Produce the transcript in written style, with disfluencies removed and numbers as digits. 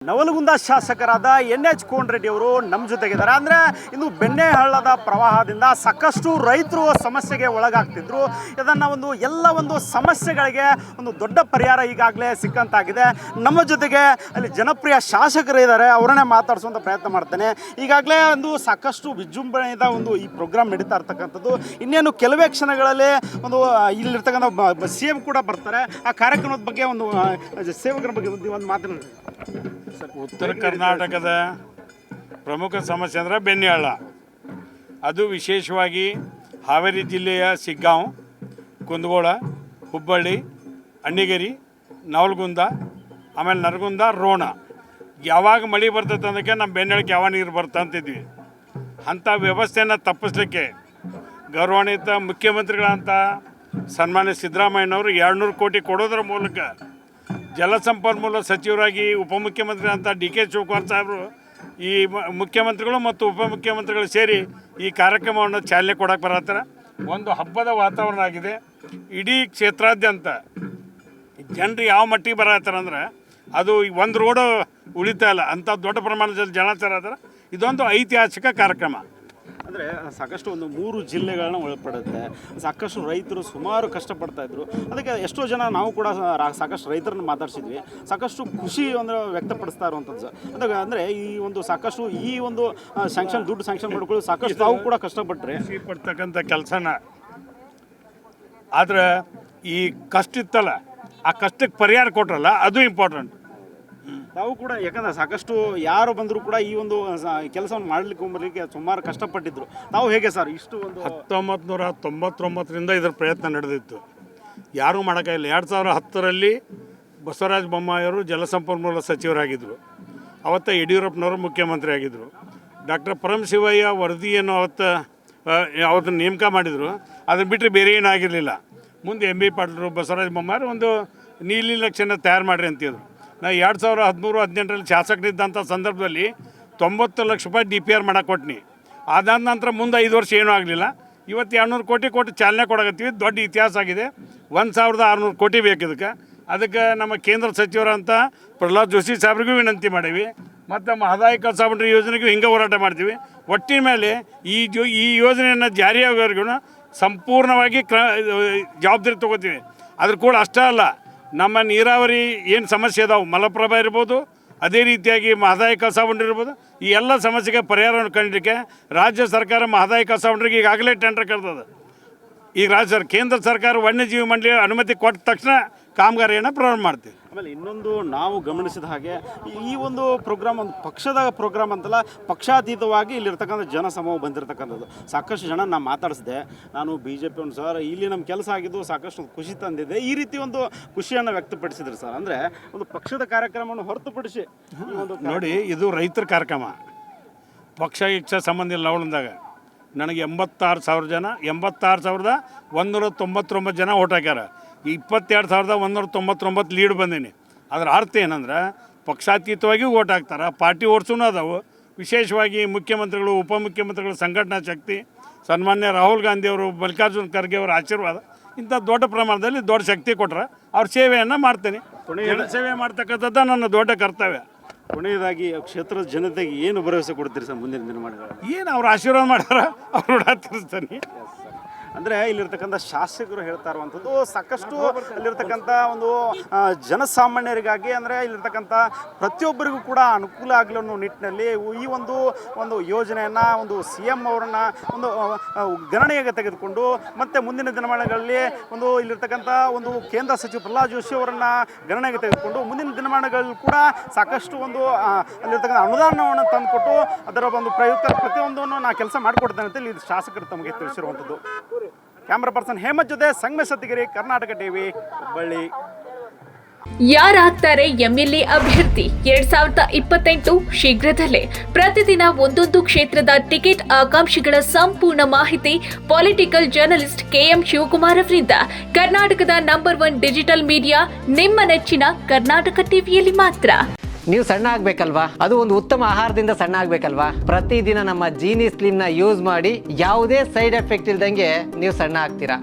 ನವಲಗುಂದ ಶಾಸಕರಾದ NH ಕೋನರೆಡ್ಡಿ ಅವರು ನಮ್ಮ ಜೊತೆಗಿದ್ದಾರೆ. ಅಂದರೆ ಇನ್ನು ಬೆಣ್ಣೆಹಳ್ಳದ ಪ್ರವಾಹದಿಂದ ಸಾಕಷ್ಟು ರೈತರು ಸಮಸ್ಯೆಗೆ ಒಳಗಾಗ್ತಿದ್ರು. ಇದನ್ನು ಒಂದು ಸಮಸ್ಯೆಗಳಿಗೆ ಒಂದು ದೊಡ್ಡ ಪರಿಹಾರ ಈಗಾಗಲೇ ಸಿಕ್ಕಂತಾಗಿದೆ. ನಮ್ಮ ಜೊತೆಗೆ ಅಲ್ಲಿ ಜನಪ್ರಿಯ ಶಾಸಕರು ಇದ್ದಾರೆ, ಅವರನ್ನೇ ಮಾತಾಡಿಸುವಂಥ ಪ್ರಯತ್ನ ಮಾಡ್ತೇನೆ. ಈಗಾಗಲೇ ಸಾಕಷ್ಟು ವಿಜೃಂಭಣೆಯಿಂದ ಈ ಪ್ರೋಗ್ರಾಮ್ ನಡೀತಾ ಇರ್ತಕ್ಕಂಥದ್ದು. ಇನ್ನೇನು ಕೆಲವೇ ಕ್ಷಣಗಳಲ್ಲಿ ಇಲ್ಲಿರ್ತಕ್ಕಂಥ CM ಕೂಡ ಬರ್ತಾರೆ. ಆ ಕಾರ್ಯಕ್ರಮದ ಬಗ್ಗೆ ಸೇವಕರ ಬಗ್ಗೆ ಒಂದು ಮಾತನಾಡಿ. ಉತ್ತರ ಕರ್ನಾಟಕದ ಪ್ರಮುಖ ಸಮಸ್ಯೆ ಅಂದರೆ ಬೆಣ್ಣೆಹಳ್ಳ. ಅದು ವಿಶೇಷವಾಗಿ ಹಾವೇರಿ ಜಿಲ್ಲೆಯ ಸಿಗ್ಗಾಂವ್, ಕುಂದಗೋಳ, ಹುಬ್ಬಳ್ಳಿ, ಅಣ್ಣಿಗೇರಿ, ನವಲಗುಂದ, ಆಮೇಲೆ ನರಗುಂದ, ರೋಣ. ಯಾವಾಗ ಮಳೆ ಬರ್ತೈತೆ ಅನ್ನೋಕ್ಕೆ ನಮ್ಮ ಬೆಣ್ಣೆಹಳ್ಳಕ್ಕೆ ಯಾವ ನೀರು ಬರ್ತಂತಿದ್ವಿ. ಅಂಥ ವ್ಯವಸ್ಥೆಯನ್ನು ತಪ್ಪಿಸ್ಲಿಕ್ಕೆ ಗೌರವಾನ್ವಿತ ಮುಖ್ಯಮಂತ್ರಿಗಳಂತ ಸನ್ಮಾನ್ಯ ಸಿದ್ದರಾಮಯ್ಯನವರು 200 ಕೋಟಿ ಕೊಡೋದ್ರ ಮೂಲಕ ಜಲಸಂಪನ್ಮೂಲ ಸಚಿವರಾಗಿ ಉಪಮುಖ್ಯಮಂತ್ರಿ ಅಂತ DK ಶಿವಕುಮಾರ್ ಸಾಹೇಬರು ಈ ಮುಖ್ಯಮಂತ್ರಿಗಳು ಮತ್ತು ಉಪಮುಖ್ಯಮಂತ್ರಿಗಳು ಸೇರಿ ಈ ಕಾರ್ಯಕ್ರಮವನ್ನು ಚಾಲನೆ ಕೊಡೋಕೆ ಬರತ್ತಾರೆ. ಒಂದು ಹಬ್ಬದ ವಾತಾವರಣ ಆಗಿದೆ. ಇಡೀ ಕ್ಷೇತ್ರಾದ್ಯಂತ ಜನರು ಯಾವ ಮಟ್ಟಿಗೆ ಬರತ್ತಾರಂದ್ರೆ ಅದು ಒಂದು ರೋಡು ಉಳಿತಾ ಇಲ್ಲ, ಅಂಥ ದೊಡ್ಡ ಪ್ರಮಾಣದಲ್ಲಿ ಜನ ಸೇರತ್ತಾರೆ. ಇದೊಂದು ಐತಿಹಾಸಿಕ ಕಾರ್ಯಕ್ರಮ. ಅಂದರೆ ಸಾಕಷ್ಟು 3 ಜಿಲ್ಲೆಗಳನ್ನ ಒಳಪಡುತ್ತೆ. ಸಾಕಷ್ಟು ರೈತರು ಸುಮಾರು ಕಷ್ಟಪಡ್ತಾಯಿದ್ರು. ಅದಕ್ಕೆ ಎಷ್ಟೋ ಜನ ನಾವು ಕೂಡ ಸಾಕಷ್ಟು ರೈತರನ್ನು ಮಾತಾಡ್ಸಿದ್ವಿ. ಸಾಕಷ್ಟು ಖುಷಿ ವ್ಯಕ್ತಪಡಿಸ್ತಾ ಇರುವಂಥದ್ದು. ಅಂದರೆ ಸಾಕಷ್ಟು ಸ್ಯಾಂಕ್ಷನ್ ದುಡ್ಡು ಸ್ಯಾಂಕ್ಷನ್ ಮಾಡ್ಕೊಳ್ಳಿ ಸಾಕಷ್ಟು ತಾವು ಕೂಡ ಕಷ್ಟಪಟ್ಟರೆ ಖುಷಿ ಪಡ್ತಕ್ಕಂಥ ಕೆಲಸನ. ಆದರೆ ಈ ಕಷ್ಟ ಇತ್ತಲ್ಲ, ಆ ಕಷ್ಟಕ್ಕೆ ಪರಿಹಾರ ಕೊಟ್ರಲ್ಲ, ಅದು ಇಂಪಾರ್ಟೆಂಟ್. ತಾವು ಕೂಡ ಯಾಕಂದರೆ ಸಾಕಷ್ಟು ಯಾರು ಬಂದರೂ ಕೂಡ ಈ ಕೆಲಸವನ್ನು ಮಾಡಲಿಕ್ಕೆ ಸುಮಾರು ಕಷ್ಟಪಟ್ಟಿದ್ರು. ತಾವು ಹೇಗೆ ಸರ್ ಇಷ್ಟು 1999ರಿಂದ ಇದರ ಪ್ರಯತ್ನ ನಡೆದಿತ್ತು, ಯಾರೂ ಮಾಡೋಕ್ಕಾಗಿಲ್ಲ. 2010ರಲ್ಲಿ ಬಸವರಾಜ ಬೊಮ್ಮಾಯಿಯವರು ಜಲಸಂಪನ್ಮೂಲ ಸಚಿವರಾಗಿದ್ದರು. ಅವತ್ತು ಯಡಿಯೂರಪ್ಪನವರು ಮುಖ್ಯಮಂತ್ರಿ ಆಗಿದ್ದರು. ಡಾಕ್ಟರ್ ಪರಮಶಿವಯ್ಯ ವರದಿಯನ್ನು ಅವತ್ತು ನೇಮಕ ಮಾಡಿದರು. ಅದನ್ನು ಬಿಟ್ಟರೆ ಬೇರೆ ಏನಾಗಿರಲಿಲ್ಲ. ಮುಂದೆ MB ಪಾಟೀಲರು, ಬಸವರಾಜ ಬೊಮ್ಮಾಯಿಯವರು ನೀಲಿ ನಕ್ಷೆನ ತಯಾರು ಮಾಡಿರಿ ಅಂತಿದ್ರು. ನಾ 2013-18ರಲ್ಲಿ ಶಾಸಕರಿದ್ದಂಥ ಸಂದರ್ಭದಲ್ಲಿ 90 ಲಕ್ಷ ರೂಪಾಯಿ DPR ಮಾಡಕ್ಕೆ ಕೊಟ್ಟಿನಿ. ಅದಾದ ನಂತರ ಮುಂದೆ 5 ವರ್ಷ ಏನೂ ಆಗಲಿಲ್ಲ. ಇವತ್ತು 200 ಕೋಟಿ ಕೊಟ್ಟು ಚಾಲನೆ ಕೊಡಕತ್ತೀವಿ. ದೊಡ್ಡ ಇತಿಹಾಸ ಆಗಿದೆ. 1600 ಕೋಟಿ ಬೇಕು ಇದಕ್ಕೆ. ಅದಕ್ಕೆ ನಮ್ಮ ಕೇಂದ್ರ ಸಚಿವರಂತ ಪ್ರಹ್ಲಾದ್ ಜೋಶಿ ಸಾಹೇಬ್ರಿಗೂ ವಿನಂತಿ ಮಾಡೀವಿ. ಮತ್ತು ಮಹದಾಯಿ ಕಳಸಾ ಬಂಡೂರಿ ಯೋಜನೆಗೂ ಹಿಂಗೆ ಹೋರಾಟ ಮಾಡ್ತೀವಿ. ಒಟ್ಟಿನ ಮೇಲೆ ಈ ಯೋಜನೆಯನ್ನು ಜಾರಿಯಾಗೋವರೆಗೂ ಸಂಪೂರ್ಣವಾಗಿ ಜವಾಬ್ದಾರಿ ತೊಗೋತೀವಿ. ಅದ್ರ ಕೂಡ ಅಷ್ಟೇ ಅಲ್ಲ, ನಮ್ಮ ನೀರಾವರಿ ಏನು ಸಮಸ್ಯೆ ಇದಾವೆ, ಮಲಪ್ರಭಾ ಇರ್ಬೋದು, ಅದೇ ರೀತಿಯಾಗಿ ಮಹದಾಯಿ ಕಳಸಾ ಬಂಡೂರಿ ಇರ್ಬೋದು, ಈ ಎಲ್ಲ ಸಮಸ್ಯೆಗೆ ಪರಿಹಾರವನ್ನು ಕಂಡಲಿಕ್ಕೆ ರಾಜ್ಯ ಸರ್ಕಾರ ಮಹದಾಯಿ ಕಳಸಾ ಬಂಡೂರಿಗೆ ಈಗಾಗಲೇ ಟೆಂಡರ್ ಕರೆದದ. ಈಗ ಕೇಂದ್ರ ಸರ್ಕಾರ ವನ್ಯಜೀವಿ ಮಂಡಳಿ ಅನುಮತಿ ಕೊಟ್ಟ ತಕ್ಷಣ ಕಾಮಗಾರಿಯನ್ನು ಪ್ರಾರಂಭ ಮಾಡ್ತೀವಿ. ಆಮೇಲೆ ಇನ್ನೊಂದು ನಾವು ಗಮನಿಸಿದ ಹಾಗೆ ಈ ಪ್ರೋಗ್ರಾಮ್ ಪಕ್ಷದ ಪ್ರೋಗ್ರಾಮ್ ಅಂತಲ್ಲ, ಪಕ್ಷಾತೀತವಾಗಿ ಇಲ್ಲಿರ್ತಕ್ಕಂಥ ಜನಸಮೂಹ ಬಂದಿರತಕ್ಕಂಥದ್ದು. ಸಾಕಷ್ಟು ಜನ ನಾನು ಮಾತಾಡಿಸಿದೆ. ನಾನು BJP ಸರ್ ಇಲ್ಲಿ ನಮ್ಮ ಕೆಲಸ ಆಗಿದ್ದು ಸಾಕಷ್ಟು ಖುಷಿ ತಂದಿದೆ, ಈ ರೀತಿ ಖುಷಿಯನ್ನು ವ್ಯಕ್ತಪಡಿಸಿದ್ರು ಸರ್. ಅಂದರೆ ಪಕ್ಷದ ಕಾರ್ಯಕ್ರಮವನ್ನು ಹೊರತುಪಡಿಸಿ ನೋಡಿ, ಇದು ರೈತರ ಕಾರ್ಯಕ್ರಮ, ಪಕ್ಷ ಇಚ್ಛೆ ಸಂಬಂಧ ಇಲ್ಲ. ಅವಳಂದಾಗ ನನಗೆ 86,000 ಜನ, 86,199 ಜನ ಓಟ್ ಹಾಕ್ಯಾರ. 22,199 ಲೀಡ್ ಬಂದೀನಿ. ಅದರ ಅರ್ಥ ಏನಂದ್ರೆ ಪಕ್ಷಾತೀತವಾಗಿ ಓಟ್ ಹಾಕ್ತಾರೆ. ಪಾರ್ಟಿ ಓಟ್ಸೂ ಅದಾವು. ವಿಶೇಷವಾಗಿ ಮುಖ್ಯಮಂತ್ರಿಗಳು, ಉಪಮುಖ್ಯಮಂತ್ರಿಗಳು, ಸಂಘಟನಾ ಶಕ್ತಿ, ಸನ್ಮಾನ್ಯ ರಾಹುಲ್ ಗಾಂಧಿಯವರು, ಮಲ್ಲಿಕಾರ್ಜುನ ಖರ್ಗೆ ಅವರ ಆಶೀರ್ವಾದ, ಇಂಥ ದೊಡ್ಡ ಪ್ರಮಾಣದಲ್ಲಿ ದೊಡ್ಡ ಶಕ್ತಿ ಕೊಟ್ಟರೆ ಅವ್ರ ಸೇವೆಯನ್ನು ಮಾಡ್ತೇನೆ. ಸೇವೆ ಮಾಡ್ತಕ್ಕಂಥದ್ದು ನನ್ನ ದೊಡ್ಡ ಕರ್ತವ್ಯ. ಕೊನೆಯದಾಗಿ ಕ್ಷೇತ್ರದ ಜನತೆಗೆ ಏನು ಭರವಸೆ ಕೊಡ್ತೀರಿ ಸರ್ ಮುಂದಿನ ದಿನಮಾನಗಳು? ಏನು ಅವ್ರು ಆಶೀರ್ವಾದ ಮಾಡ್ಯಾರ, ಅವ್ರು ತಿರ್ಸ್ತಾನೆ. ಅಂದರೆ ಇಲ್ಲಿರ್ತಕ್ಕಂಥ ಶಾಸಕರು ಹೇಳ್ತಾ ಇರುವಂಥದ್ದು ಸಾಕಷ್ಟು ಅಲ್ಲಿರ್ತಕ್ಕಂಥ ಜನಸಾಮಾನ್ಯರಿಗಾಗಿ, ಅಂದರೆ ಇಲ್ಲಿರ್ತಕ್ಕಂಥ ಪ್ರತಿಯೊಬ್ಬರಿಗೂ ಕೂಡ ಅನುಕೂಲ ಆಗಲಿ ಅನ್ನೋ ನಿಟ್ಟಿನಲ್ಲಿ ಈ ಒಂದು ಯೋಜನೆಯನ್ನು CM ಅವರನ್ನು ಗಣನೆಗೆ ತೆಗೆದುಕೊಂಡು, ಮತ್ತು ಮುಂದಿನ ದಿನಮಾನಗಳಲ್ಲಿ ಇಲ್ಲಿರ್ತಕ್ಕಂಥ ಕೇಂದ್ರ ಸಚಿವ ಪ್ರಹ್ಲಾದ್ ಜೋಶಿ ಅವರನ್ನು ಗಣನೆಗೆ ತೆಗೆದುಕೊಂಡು ಮುಂದಿನ ದಿನಮಾನಗಳಲ್ಲಿ ಕೂಡ ಸಾಕಷ್ಟು ಅಲ್ಲಿರ್ತಕ್ಕಂಥ ಅನುದಾನವನ್ನು ತಂದುಕೊಟ್ಟು ಅದರ ಪ್ರಯುಕ್ತ ಪ್ರತಿಯೊಂದನ್ನು ನಾ ಕೆಲಸ ಮಾಡಿಕೊಡ್ತೇನೆ ಅಂತ ಇಲ್ಲಿ ಶಾಸಕರು ತಮಗೆ ತಿಳಿಸಿರುವಂಥದ್ದು. ಕ್ಯಾಮ್ರಾ ಪರ್ಸನ್ ಹೇಮಂತ್ ಜೊತೆ ಸಂಗಮೇಶ್ ಸತ್ತಿಗಿರಿ, ಕರ್ನಾಟಕ ಟಿವಿ, ಹುಬ್ಬಳ್ಳಿ. ಯಾರಾಗ್ತಾರೆ MLA ಅಭ್ಯರ್ಥಿ 2028 ಶೀಘ್ರದಲ್ಲೇ. ಪ್ರತಿದಿನ ಒಂದೊಂದು ಕ್ಷೇತ್ರದ ಟಿಕೆಟ್ ಆಕಾಂಕ್ಷಿಗಳ ಸಂಪೂರ್ಣ ಮಾಹಿತಿ ಪೊಲಿಟಿಕಲ್ ಜರ್ನಲಿಸ್ಟ್ KM ಶಿವಕುಮಾರ್ ಅವರಿಂದ. ಕರ್ನಾಟಕದ ನಂಬರ್ 1 ಡಿಜಿಟಲ್ ಮೀಡಿಯಾ ನಿಮ್ಮ ನೆಚ್ಚಿನ ಕರ್ನಾಟಕ ಟಿವಿಯಲ್ಲಿ ಮಾತ್ರ. ನೀವು ಸಣ್ಣ ಆಗ್ಬೇಕಲ್ವಾ? ಅದು ಒಂದು ಉತ್ತಮ ಆಹಾರದಿಂದ ಸಣ್ಣ ಆಗ್ಬೇಕಲ್ವಾ? ಪ್ರತಿದಿನ ನಮ್ಮ ಜೀನಿ ಸ್ಲಿಮ್ ನ ಯೂಸ್ ಮಾಡಿ ಯಾವುದೇ ಸೈಡ್ ಎಫೆಕ್ಟ್ ಇಲ್ದಂಗೆ ನೀವು ಸಣ್ಣ ಆಗ್ತೀರಾ.